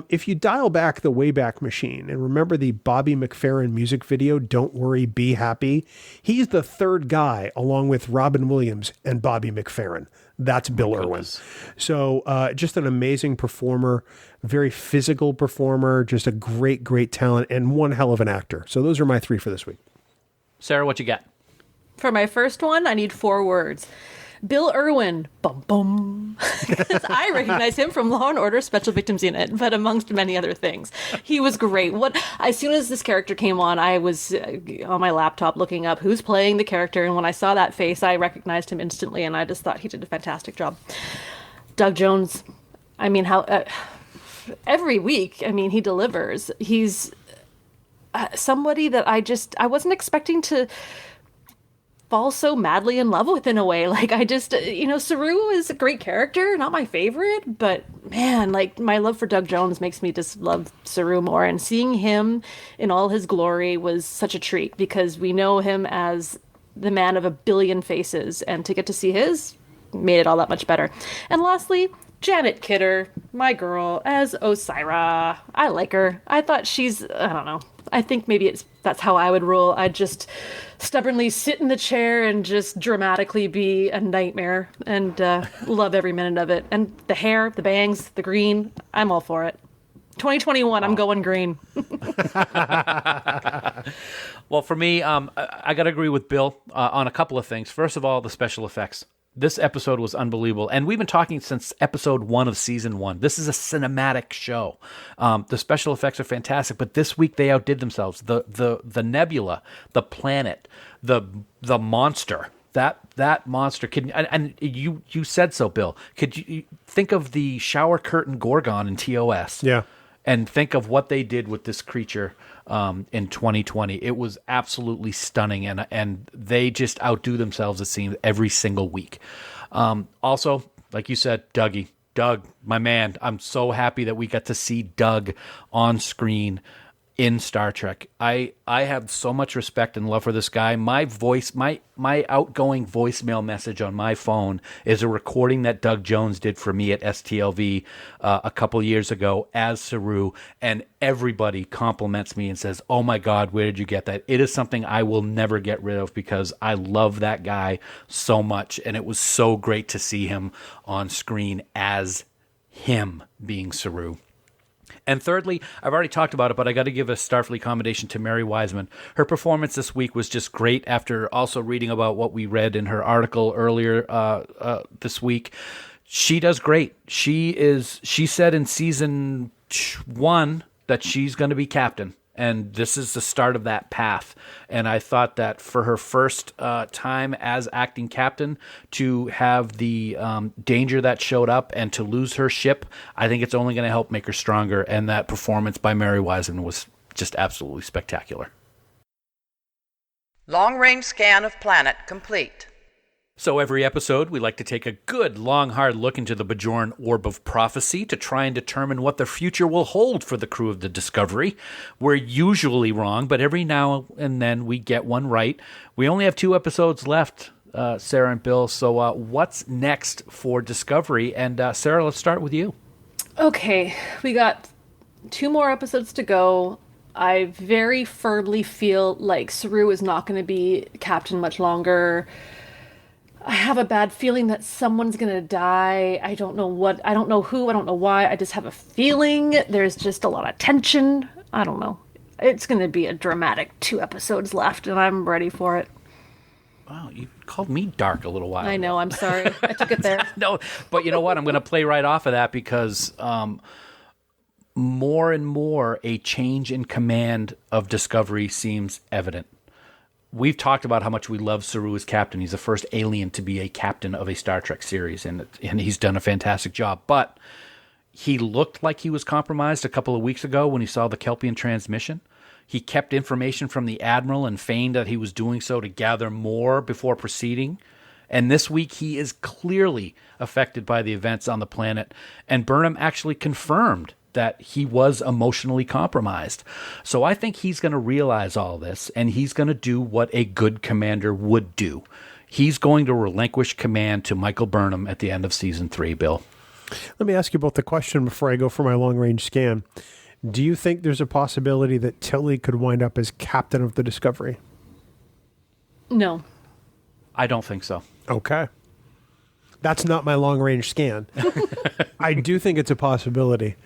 if you dial back the Wayback Machine and remember the Bobby McFerrin music video, Don't Worry, Be Happy, he's the 3rd guy along with Robin Williams and Bobby McFerrin. That's Bill Irwin. So just an amazing performer, very physical performer, just a great talent, and one hell of an actor. So those are my 3 for this week. Sara, what you got? For my first one, I need 4 words. Bill Irwin, bum bum, because I recognize him from Law and Order Special Victims Unit, but amongst many other things, he was great. As soon as this character came on, I was on my laptop looking up who's playing the character, and when I saw that face, I recognized him instantly, and I just thought he did a fantastic job. Doug Jones, I mean, every week, I mean, he delivers. He's somebody that I wasn't expecting to fall so madly in love with in a way. Like, Saru is a great character, not my favorite, but man, like, my love for Doug Jones makes me just love Saru more. And seeing him in all his glory was such a treat, because we know him as the man of a billion faces, and to get to see his made it all that much better. And lastly, Janet Kidder, my girl, as Osyraa. I like her. I thought I don't know. I think maybe that's how I would rule. I'd just stubbornly sit in the chair and just dramatically be a nightmare, and love every minute of it. And the hair, the bangs, the green, I'm all for it. 2021, I'm going green. Well, for me, I got to agree with Bill on a couple of things. First of all, the special effects. This episode was unbelievable. And we've been talking since episode 1 of season 1. This is a cinematic show. The special effects are fantastic, but this week they outdid themselves. The nebula, the planet, the monster. That monster, and you said so, Bill. Could you think of the shower curtain Gorgon in TOS? Yeah. And think of what they did with this creature in 2020. It was absolutely stunning, and they just outdo themselves, it seems, every single week. Also, like you said, Doug, my man, I'm so happy that we got to see Doug on screen in Star Trek. I have so much respect and love for this guy. My voice, my outgoing voicemail message on my phone is a recording that Doug Jones did for me at STLV a couple years ago as Saru, and everybody compliments me and says, "Oh my God, where did you get that?" It is something I will never get rid of, because I love that guy so much, and it was so great to see him on screen as him being Saru. And thirdly, I've already talked about it, but I got to give a Starfleet commendation to Mary Wiseman. Her performance this week was just great, after also reading about what we read in her article earlier this week. She does great. She said in season 1 that she's going to be captain, and this is the start of that path. And I thought that for her first time as acting captain, to have the danger that showed up and to lose her ship, I think it's only going to help make her stronger. And that performance by Mary Wiseman was just absolutely spectacular. Long-range scan of planet complete. So every episode, we like to take a good, long, hard look into the Bajoran orb of prophecy to try and determine what the future will hold for the crew of the Discovery. We're usually wrong, but every now and then we get one right. We only have 2 episodes left, Sarah and Bill, so what's next for Discovery? And Sarah, let's start with you. Okay, we got 2 more episodes to go. I very firmly feel like Saru is not going to be captain much longer. I have a bad feeling that someone's going to die. I don't know what, I don't know who, I don't know why. I just have a feeling there's just a lot of tension. I don't know. It's going to be a dramatic 2 episodes left, and I'm ready for it. Wow, you called me dark a little while I know, I'm sorry. I took it there. No, but you know what? I'm going to play right off of that, because more and more a change in command of Discovery seems evident. We've talked about how much we love Saru as captain. He's the first alien to be a captain of a Star Trek series, and he's done a fantastic job. But he looked like he was compromised a couple of weeks ago when he saw the Kelpien transmission. He kept information from the Admiral and feigned that he was doing so to gather more before proceeding. And this week, he is clearly affected by the events on the planet. And Burnham actually confirmed that he was emotionally compromised. So I think he's going to realize all this, and he's going to do what a good commander would do. He's going to relinquish command to Michael Burnham at the end of season 3, Bill. Let me ask you about the question before I go for my long-range scan. Do you think there's a possibility that Tilly could wind up as captain of the Discovery? No. I don't think so. Okay. That's not my long-range scan. I do think it's a possibility.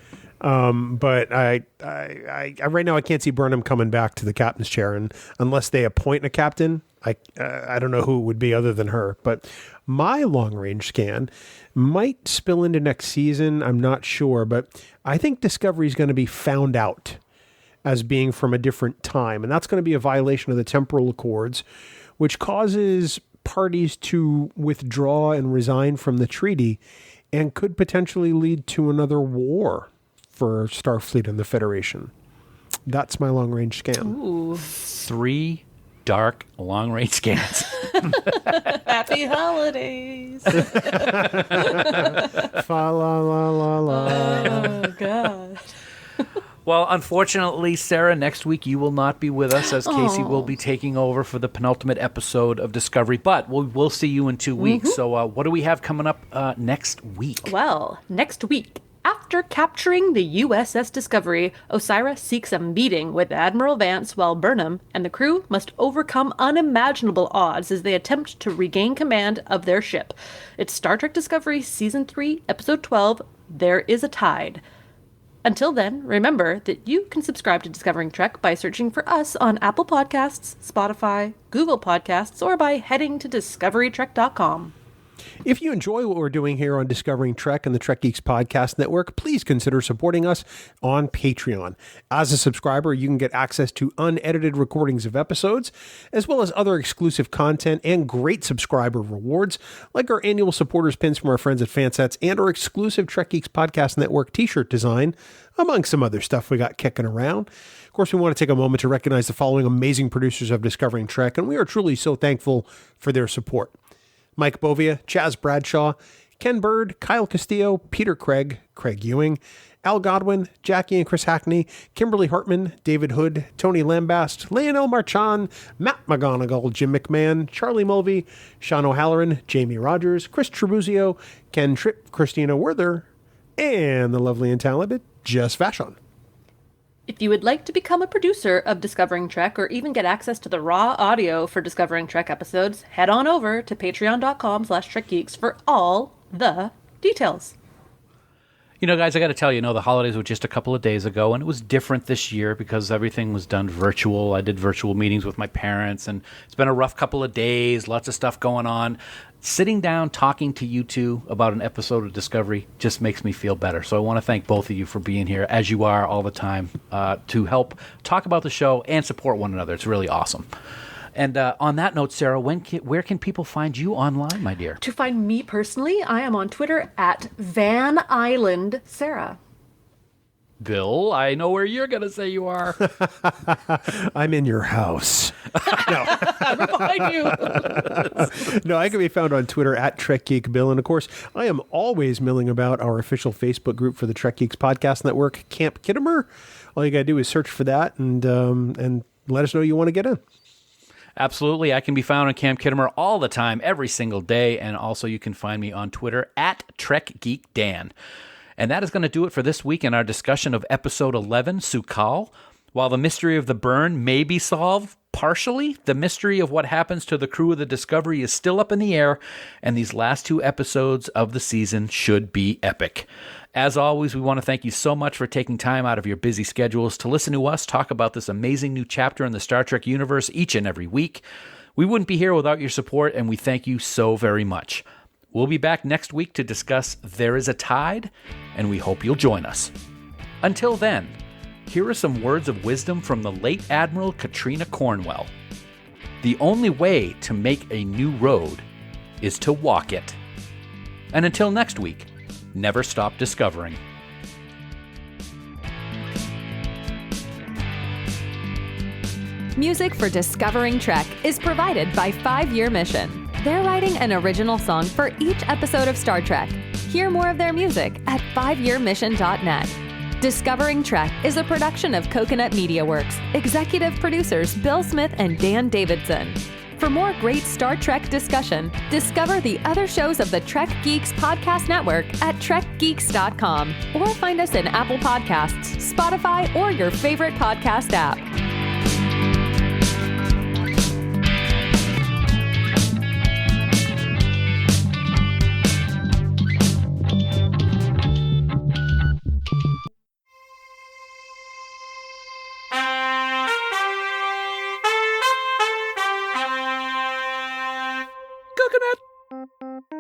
But I right now I can't see Burnham coming back to the captain's chair, and unless they appoint a captain, I don't know who it would be other than her. But my long range scan might spill into next season. I'm not sure, but I think Discovery is going to be found out as being from a different time, and that's going to be a violation of the temporal accords, which causes parties to withdraw and resign from the treaty, and could potentially lead to another war for Starfleet and the Federation. That's my long-range scan. Ooh. 3 dark long-range scans. Happy holidays. Fa la la la la. Oh, God. Well, unfortunately, Sarah, next week you will not be with us, as Casey will be taking over for the penultimate episode of Discovery, but we'll see you in 2 weeks. So what do we have coming up next week? Well, next week, after capturing the USS Discovery, Osyraa seeks a meeting with Admiral Vance while Burnham and the crew must overcome unimaginable odds as they attempt to regain command of their ship. It's Star Trek Discovery Season 3, Episode 12, There Is a Tide. Until then, remember that you can subscribe to Discovering Trek by searching for us on Apple Podcasts, Spotify, Google Podcasts, or by heading to discoverytrek.com. If you enjoy what we're doing here on Discovering Trek and the Trek Geeks Podcast Network, please consider supporting us on Patreon. As a subscriber, you can get access to unedited recordings of episodes, as well as other exclusive content and great subscriber rewards, like our annual supporters pins from our friends at Fansets and our exclusive Trek Geeks Podcast Network t-shirt design, among some other stuff we got kicking around. Of course, we want to take a moment to recognize the following amazing producers of Discovering Trek, and we are truly so thankful for their support. Mike Bovia, Chaz Bradshaw, Ken Bird, Kyle Castillo, Peter Craig, Craig Ewing, Al Godwin, Jackie and Chris Hackney, Kimberly Hartman, David Hood, Tony Lambast, Lionel Marchand, Matt McGonigal, Jim McMahon, Charlie Mulvey, Sean O'Halloran, Jamie Rogers, Chris Tribuzio, Ken Tripp, Christina Werther, and the lovely and talented Jess Vashon. If you would like to become a producer of Discovering Trek or even get access to the raw audio for Discovering Trek episodes, head on over to patreon.com/trekgeeks for all the details. You know, guys, I got to tell you, the holidays were just a couple of days ago, and it was different this year because everything was done virtual. I did virtual meetings with my parents, and it's been a rough couple of days, lots of stuff going on. Sitting down, talking to you two about an episode of Discovery just makes me feel better. So I want to thank both of you for being here, as you are all the time, to help talk about the show and support one another. It's really awesome. And on that note, Sarah, where can people find you online, my dear? To find me personally, I am on Twitter at Van Island Sarah. Bill, I know where you're going to say you are. I'm in your house. No. I'm behind you. No, I can be found on Twitter at Trek Geek Bill. And of course, I am always milling about our official Facebook group for the Trek Geeks Podcast Network, Camp Kittimer. All you got to do is search for that and let us know you want to get in. Absolutely. I can be found on Camp Kittimer all the time, every single day. And also you can find me on Twitter at TrekGeekDan. And that is going to do it for this week in our discussion of Episode 11, Su'Kal. While the mystery of the burn may be solved partially, the mystery of what happens to the crew of the Discovery is still up in the air, and these last 2 episodes of the season should be epic. As always, we want to thank you so much for taking time out of your busy schedules to listen to us talk about this amazing new chapter in the Star Trek universe each and every week. We wouldn't be here without your support, and we thank you so very much. We'll be back next week to discuss There Is a Tide, and we hope you'll join us. Until then, here are some words of wisdom from the late Admiral Katrina Cornwell. The only way to make a new road is to walk it. And until next week, never stop discovering. Music for Discovering Trek is provided by 5 Year Mission. They're writing an original song for each episode of Star Trek. Hear more of their music at 5yearmission.net. Discovering Trek is a production of Coconut Media Works. Executive producers Bill Smith and Dan Davidson. For more great Star Trek discussion, discover the other shows of the Trek Geeks Podcast Network at trekgeeks.com or find us in Apple Podcasts, Spotify, or your favorite podcast app. looking at?